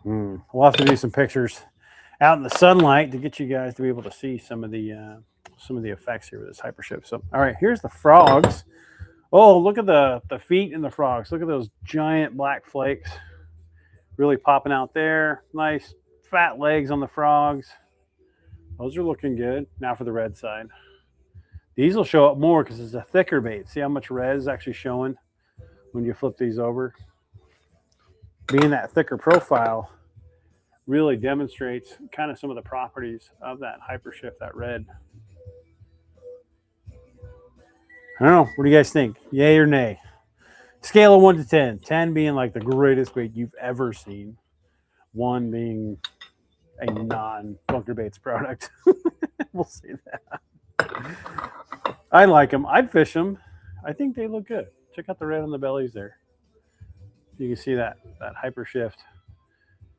We'll have to do some pictures out in the sunlight to get you guys to be able to see some of the effects here with this hyper shift. So, all right, here's the frogs. Oh, look at the feet in the frogs. Look at those giant black flakes. Really popping out there. Nice fat legs on the frogs. Those are looking good. Now for the red side. These will show up more because it's a thicker bait. See how much red is actually showing when you flip these over? Being that thicker profile really demonstrates kind of some of the properties of that Hypershift, that red. I don't know. What do you guys think? Yay or nay? Scale of 1 to 10. 10 being like the greatest bait you've ever seen. 1 being a non-Bunker Baits product. We'll see that. I like them. I'd fish them. I think they look good. Check out the red on the bellies there. You can see that Hypershift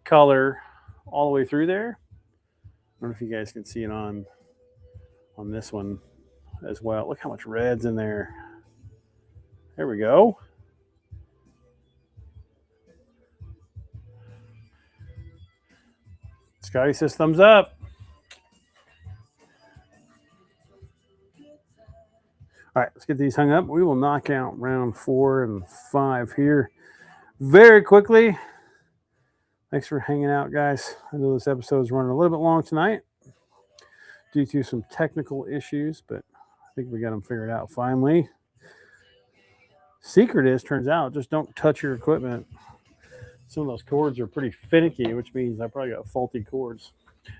color all the way through there. I don't know if you guys can see it on this one as well. Look how much red's in there. There we go. Scotty says thumbs up. All right, let's get these hung up. We will knock out round 4 and 5 here very quickly. Thanks for hanging out, guys. I know this episode is running a little bit long tonight due to some technical issues, but I think we got them figured out finally. Secret is, turns out, just don't touch your equipment. Some of those cords are pretty finicky, which means I probably got faulty cords.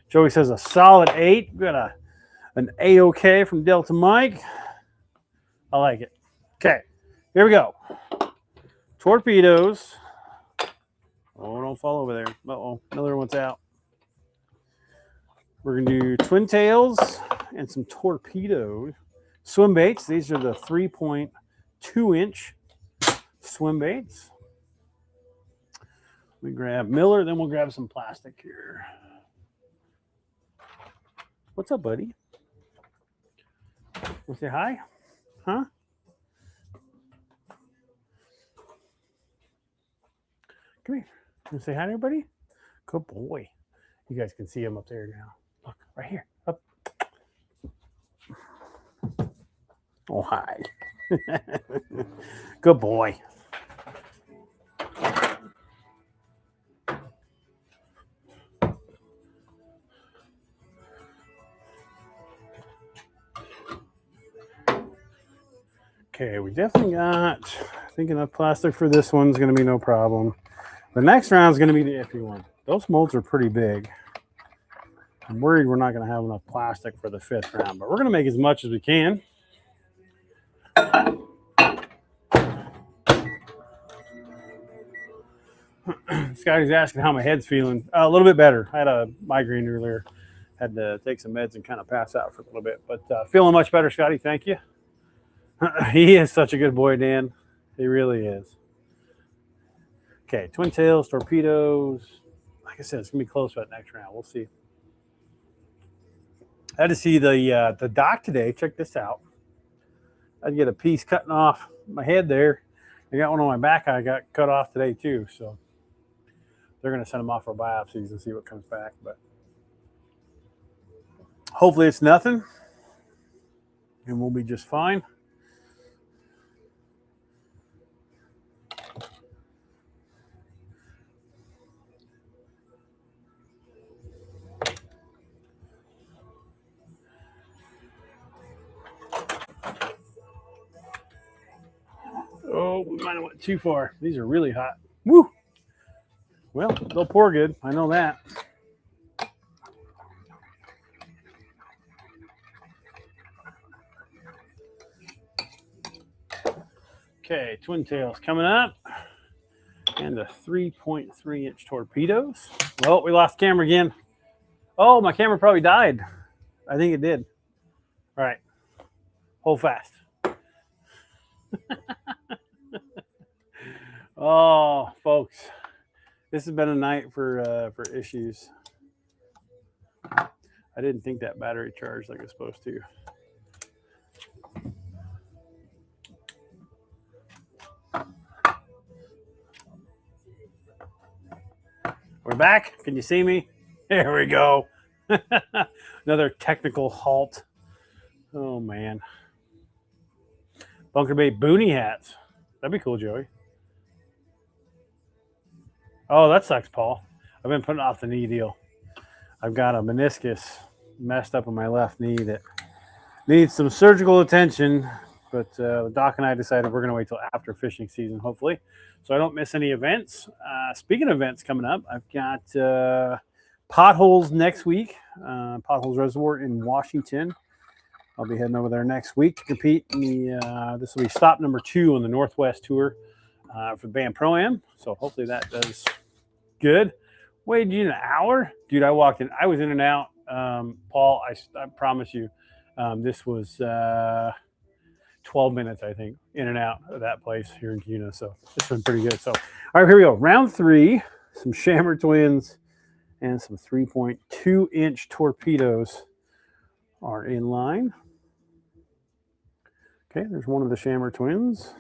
Joey says a solid 8. We got an A-OK from Delta Mike. I like it. Okay, here we go. Torpedoes. Oh, don't fall over there. Uh-oh, another one's out. We're going to do twin tails and some torpedo swim baits. These are the 3.2-inch swim baits. We grab Miller, then we'll grab some plastic here. What's up, buddy? Want to say hi? Huh? Come here. Want to say hi to everybody? Good boy. You guys can see him up there now. Look, right here. Up. Oh, hi. Good boy. Okay, we definitely got, I think enough plastic for this one's going to be no problem. The next round's going to be the iffy one. Those molds are pretty big. I'm worried we're not going to have enough plastic for the 5th round, but we're going to make as much as we can. Scotty's asking how my head's feeling. A little bit better. I had a migraine earlier. Had to take some meds and kind of pass out for a little bit, but feeling much better, Scotty. Thank you. He is such a good boy, Dan. He really is. Okay, twin tails, torpedoes. Like I said, it's gonna be close for that next round. We'll see. I had to see the dock today. Check this out. I'd get a piece cutting off my head there. I got one on my back. I got cut off today too. So they're gonna send them off for biopsies and see what comes back. But hopefully it's nothing, and we'll be just fine. Oh, we might have went too far. These are really hot. Woo! Well, they'll pour good. I know that. Okay, twin tails coming up. And the 3.3-inch torpedoes. Well, we lost camera again. Oh, my camera probably died. I think it did. All right. Hold fast. Oh, folks, this has been a night for issues. I didn't think that battery charged like it's supposed to. We're back. Can you see me? There we go. Another technical halt. Oh, man. Bunker bait boonie hats. That'd be cool, Joey. Oh, that sucks, Paul. I've been putting off the knee deal. I've got a meniscus messed up on my left knee that needs some surgical attention. But the doc and I decided we're going to wait till after fishing season, hopefully, so I don't miss any events. Speaking of events coming up, I've got Potholes next week, Potholes Reservoir in Washington. I'll be heading over there next week to compete in the, this will be stop number 2 on the Northwest Tour for the Band Pro-Am. So hopefully that does good. Waited you an hour? Dude, I walked in. I was in and out. Paul, I promise you, this was 12 minutes, I think, in and out of that place here in Kuna. So it's been pretty good. So, all right, here we go. Round 3, some Shammer Twins and some 3.2-inch torpedoes are in line. Okay, there's one of the Shammer Twins.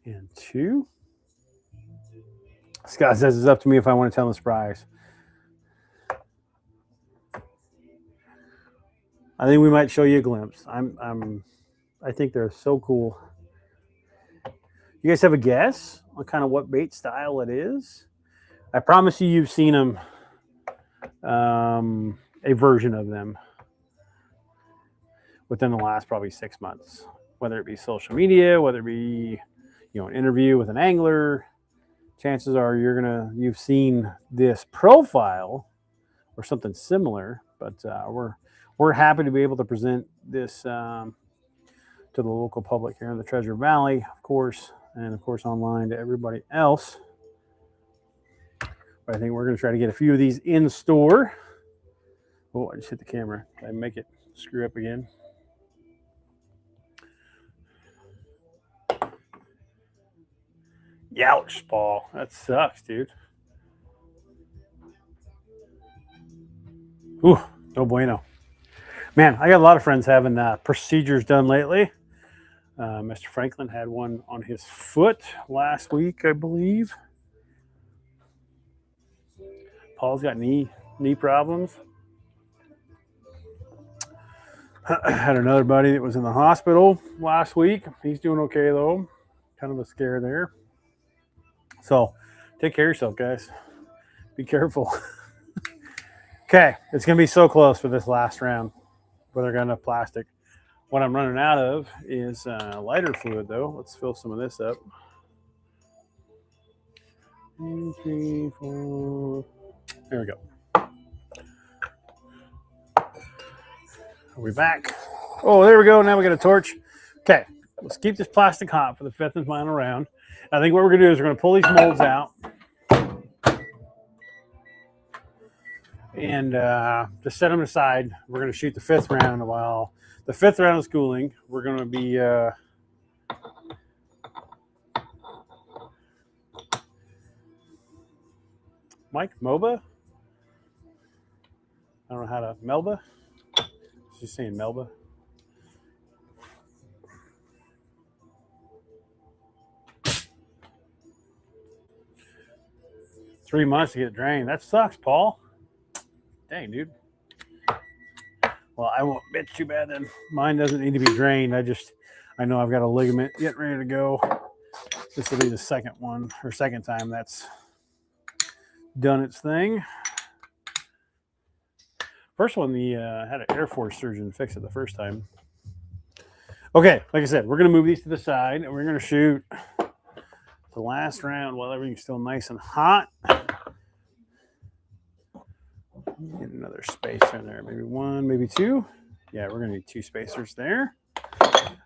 And 2. Scott says it's up to me if I want to tell him the surprise. I think we might show you a glimpse. I think they're so cool. You guys have a guess on kind of what bait style it is? I promise you've seen them, a version of them within the last probably 6 months, whether it be social media, whether it be, you know, an interview with an angler. Chances are you've seen this profile or something similar, but we're happy to be able to present this to the local public here in the Treasure Valley, of course, and of course online to everybody else. But I think we're going to try to get a few of these in store. Oh, I just hit the camera. Did I make it screw up again? Youch, Paul. That sucks, dude. Ooh, no bueno. Man, I got a lot of friends having procedures done lately. Mr. Franklin had one on his foot last week, I believe. Paul's got knee problems. I had another buddy that was in the hospital last week. He's doing okay, though. Kind of a scare there. So take care of yourself, guys. Be careful. Okay, it's going to be so close for this last round. Whether I got enough plastic. What I'm running out of is lighter fluid, though. Let's fill some of this up. 1, 2, 3, 4. There we go. Are we back? Oh, there we go. Now we got a torch. Okay, let's keep this plastic hot for the 5th and final round. I think what we're going to do is we're going to pull these molds out and just set them aside. We're going to shoot the 5th round. While the 5th round is cooling, we're going to be Mike Moba. I don't know how to Melba. She's saying Melba. Three months to get it drained. That sucks, Paul. Dang, dude. Well, I won't bitch too bad then. Mine doesn't need to be drained. I know I've got a ligament getting ready to go. This will be the second time that's done its thing. First one, had an Air Force surgeon fix it the first time. Okay, like I said, we're going to move these to the side, and we're going to shoot the last round while everything's still nice and hot. Get another spacer in there, maybe 1, maybe 2. Yeah, we're going to need 2 spacers there.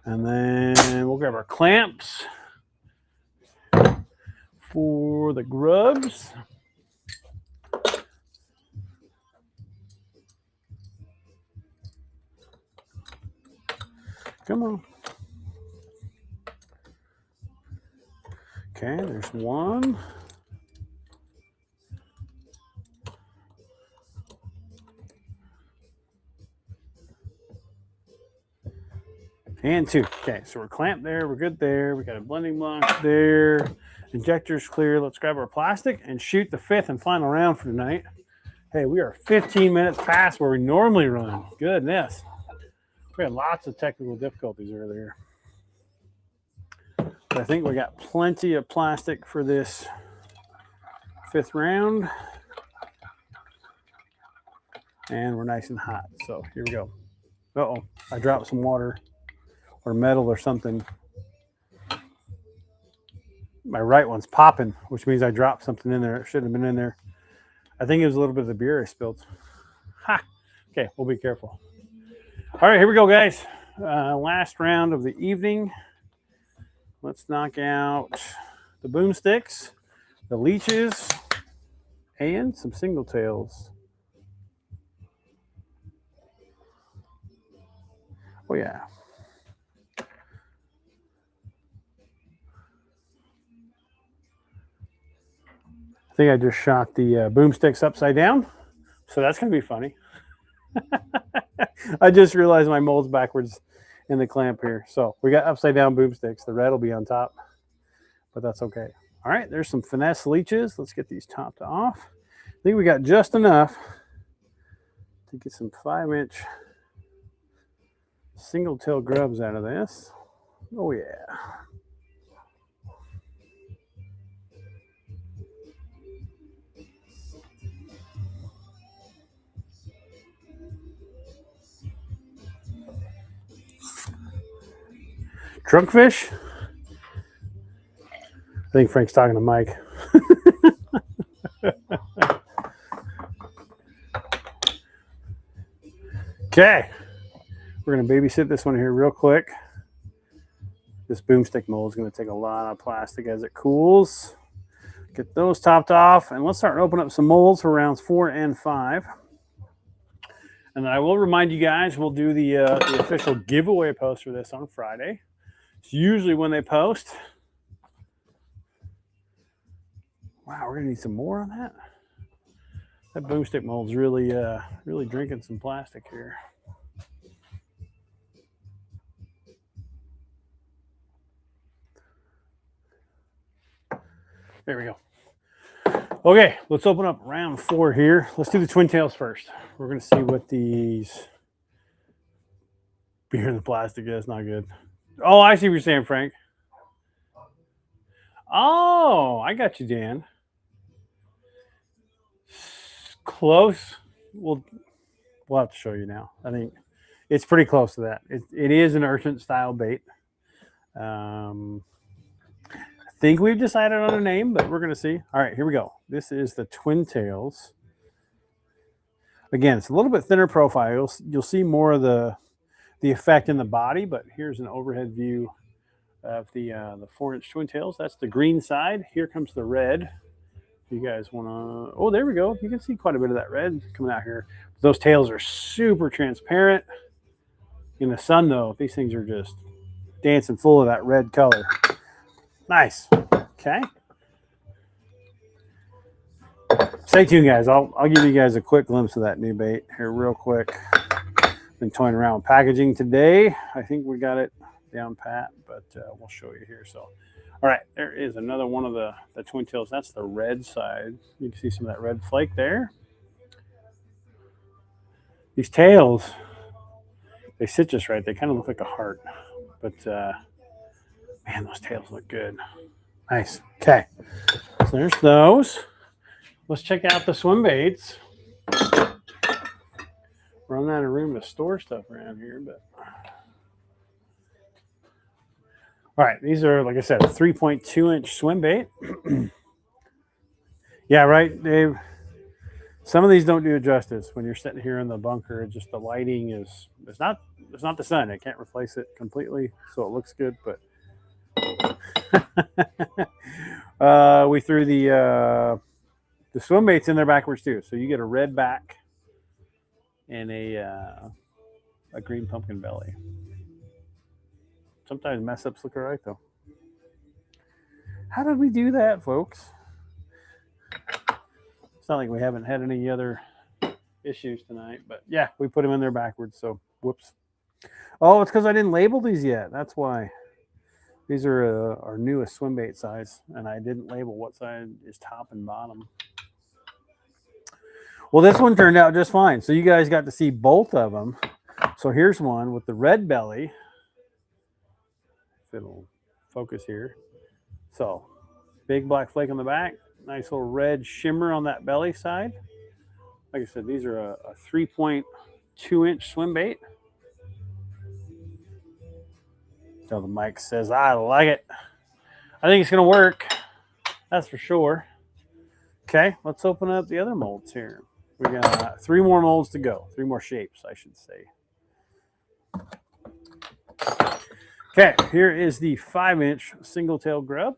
And then we'll grab our clamps for the grubs. Come on. Okay, there's 1. And 2. Okay, so we're clamped there. We're good there. We got a blending block there. Injector's clear. Let's grab our plastic and shoot the 5th and final round for tonight. Hey, we are 15 minutes past where we normally run. Goodness. We We had lots of technical difficulties earlier. But I think we got plenty of plastic for this 5th round. And we're nice and hot. So here we go. Uh-oh, I dropped some water or metal or something. My right one's popping, which means I dropped something in there. It shouldn't have been in there. I think it was a little bit of the beer I spilled. Ha! Okay, we'll be careful. All right, here we go, guys. Last round of the evening. Let's knock out the boomsticks, the leeches, and some single tails. Oh, yeah. I think I just shot the boomsticks upside down, so that's going to be funny. I just realized my mold's backwards in the clamp here. So we got upside down boomsticks. The red will be on top, but that's okay. All right, there's some finesse leeches. Let's get these topped off. I think we got just enough to get some 5-inch single tail grubs out of this. Oh, yeah. Trunkfish? I think Frank's talking to Mike. Okay. We're going to babysit this one here real quick. This boomstick mold is going to take a lot of plastic as it cools. Get those topped off, and let's start opening up some molds for rounds 4 and 5. And I will remind you guys, we'll do the official giveaway post for this on Friday. It's usually when they post. Wow, we're gonna need some more on that. That boomstick mold's really, really drinking some plastic here. There we go. Okay, let's open up round 4 here. Let's do the twin tails first. We're gonna see what these beer in the plastic is. Not good. Oh, I see what you're saying, Frank. Oh, I got you, Dan. Close. We'll have to show you now. I think it's pretty close to that. It is an urchin style bait. I think we've decided on a name, but we're going to see. All right, here we go. This is the twin tails. Again, it's a little bit thinner profile. You'll see more of the effect in the body, but here's an overhead view of the 4-inch twin tails. That's the green side. Here comes the red. If you guys want to, oh, there we go. You can see quite a bit of that red coming out here. Those tails are super transparent. In the sun, though, these things are just dancing full of that red color. Nice. Okay. Stay tuned, guys. I'll give you guys a quick glimpse of that new bait here real quick. Been toying around with packaging today. I think we got it down pat, but we'll show you here. So, all right, there is another one of the twin tails. That's the red side. You can see some of that red flake there. These tails, they sit just right. They kind of look like a heart, but man, those tails look good. Nice. Okay, so there's those. Let's check out the swim baits. Run out of room to store stuff around here, but all right, these are, like I said, a 3.2-inch swim bait. Yeah, right, Dave. Some of these don't do it justice when you're sitting here in the bunker. Just the lighting is it's not the sun. It can't replace it completely, so it looks good. But we threw the swim baits in there backwards too, so you get a red back and a green pumpkin belly. Sometimes mess ups look all right, though. How did we do that, folks? It's not like we haven't had any other issues tonight, but yeah, we put them in there backwards, so whoops. Oh, it's because I didn't label these yet. That's why. These are our newest swim bait size, and I didn't label what side is top and bottom. Well, this one turned out just fine. So you guys got to see both of them. So here's one with the red belly. If it'll focus here. So big black flake on the back. Nice little red shimmer on that belly side. Like I said, these are a 3.2-inch swim bait. So the mic says, I like it. I think it's going to work. That's for sure. Okay, let's open up the other molds here. We got 3 more molds to go. 3 more shapes, I should say. Okay, here is the 5-inch single-tail grub,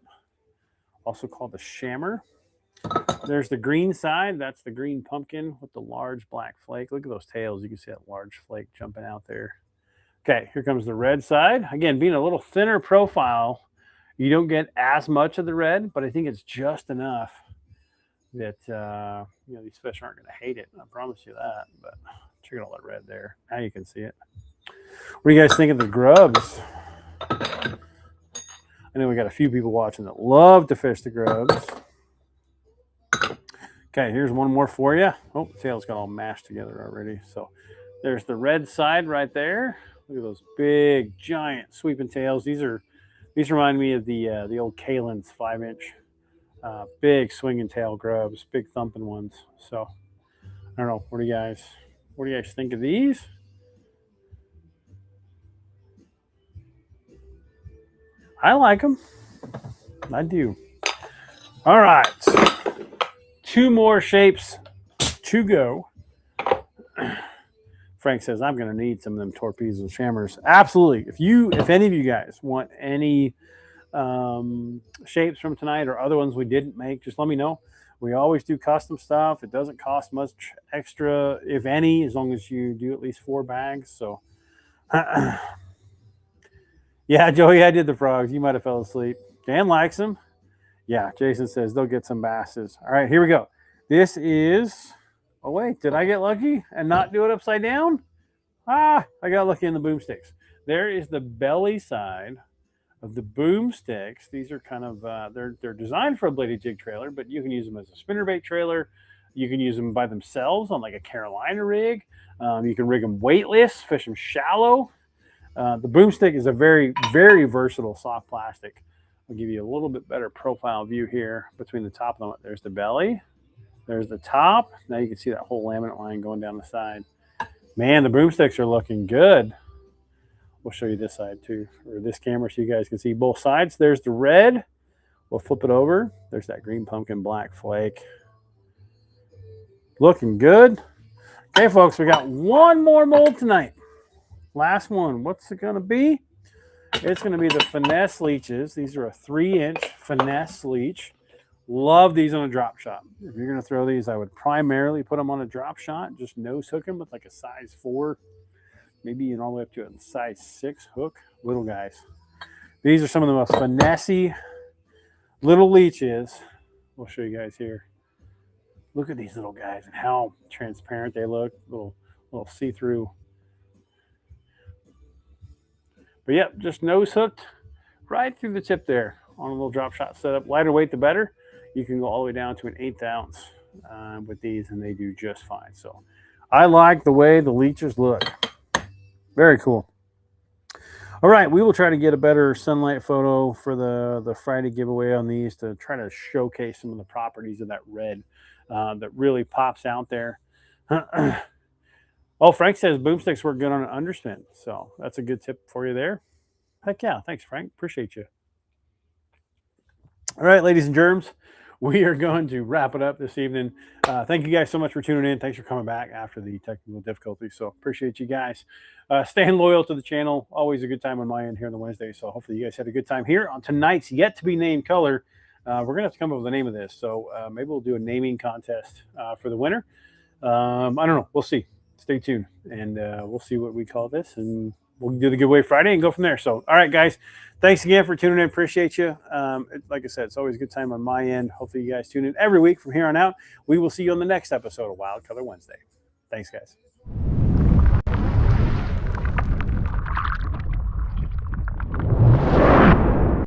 also called the shammer. There's the green side. That's the green pumpkin with the large black flake. Look at those tails. You can see that large flake jumping out there. Okay, here comes the red side. Again, being a little thinner profile, you don't get as much of the red, but I think it's just enough that you know, these fish aren't going to hate it. I promise you that. But check out all that red there. Now you can see it. What do you guys think of the grubs? I know we got a few people watching that love to fish the grubs. Okay, here's one more for you. Oh, the tail's got all mashed together already. So there's the red side right there. Look at those big, giant sweeping tails. These remind me of the old Kalin's 5-inch. Big swinging tail grubs, big thumping ones. So I don't know. What do you guys think of these? I like them. I do. All right. 2 more shapes to go. Frank says, I'm going to need some of them torpedoes and shammers. Absolutely. If any of you guys want any shapes from tonight or other ones we didn't make, just let me know. We always do custom stuff. It doesn't cost much extra, if any, as long as you do at least 4 bags. So, yeah, Joey, I did the frogs. You might have fell asleep. Dan likes them. Yeah, Jason says they'll get some basses. All right, here we go. This is, oh wait, did I get lucky and not do it upside down? I got lucky in the boomsticks. There is the belly side of the boomsticks. These are kind of, they're designed for a bladed jig trailer, but you can use them as a spinnerbait trailer. You can use them by themselves on like a Carolina rig. You can rig them weightless, fish them shallow. The boomstick is a very, very versatile soft plastic. I'll give you a little bit better profile view here between the top of them. There's the belly. There's the top. Now you can see that whole laminate line going down the side. Man, the boomsticks are looking good. We'll show you this side too, or this camera, so you guys can see both sides. There's the red. We'll flip it over. There's that green pumpkin black flake. Looking good. Okay, folks, we got 1 more mold tonight. Last one. What's it going to be? It's going to be the finesse leeches. These are a 3-inch finesse leech. Love these on a drop shot. If you're going to throw these, I would primarily put them on a drop shot. Just nose hook them with like a size 4, maybe even all the way up to a size 6 hook. Little guys. These are some of the most finessey little leeches. We'll show you guys here. Look at these little guys and how transparent they look. Little see-through. But yep, just nose hooked right through the tip there on a little drop shot setup. Lighter weight, the better. You can go all the way down to an 1/8 ounce with these, and they do just fine. So I like the way the leeches look. Very cool. All right, we will try to get a better sunlight photo for the Friday giveaway on these to try to showcase some of the properties of that red that really pops out there. Oh, Frank says boomsticks work good on an underspin. So that's a good tip for you there. Heck yeah. Thanks, Frank. Appreciate you. All right, ladies and germs, we are going to wrap it up this evening. Thank you guys so much for tuning in. Thanks for coming back after the technical difficulties. So appreciate you guys staying loyal to the channel. Always a good time on my end here on the Wednesday. So hopefully you guys had a good time here on tonight's yet to be named color. We're going to have to come up with the name of this. So maybe we'll do a naming contest for the winner. I don't know. We'll see. Stay tuned, and we'll see what we call this, and we'll do the giveaway Friday and go from there. So, all right, guys, thanks again for tuning in. Appreciate you. Like I said, it's always a good time on my end. Hopefully you guys tune in every week from here on out. We will see you on the next episode of Wild Color Wednesday. Thanks, guys.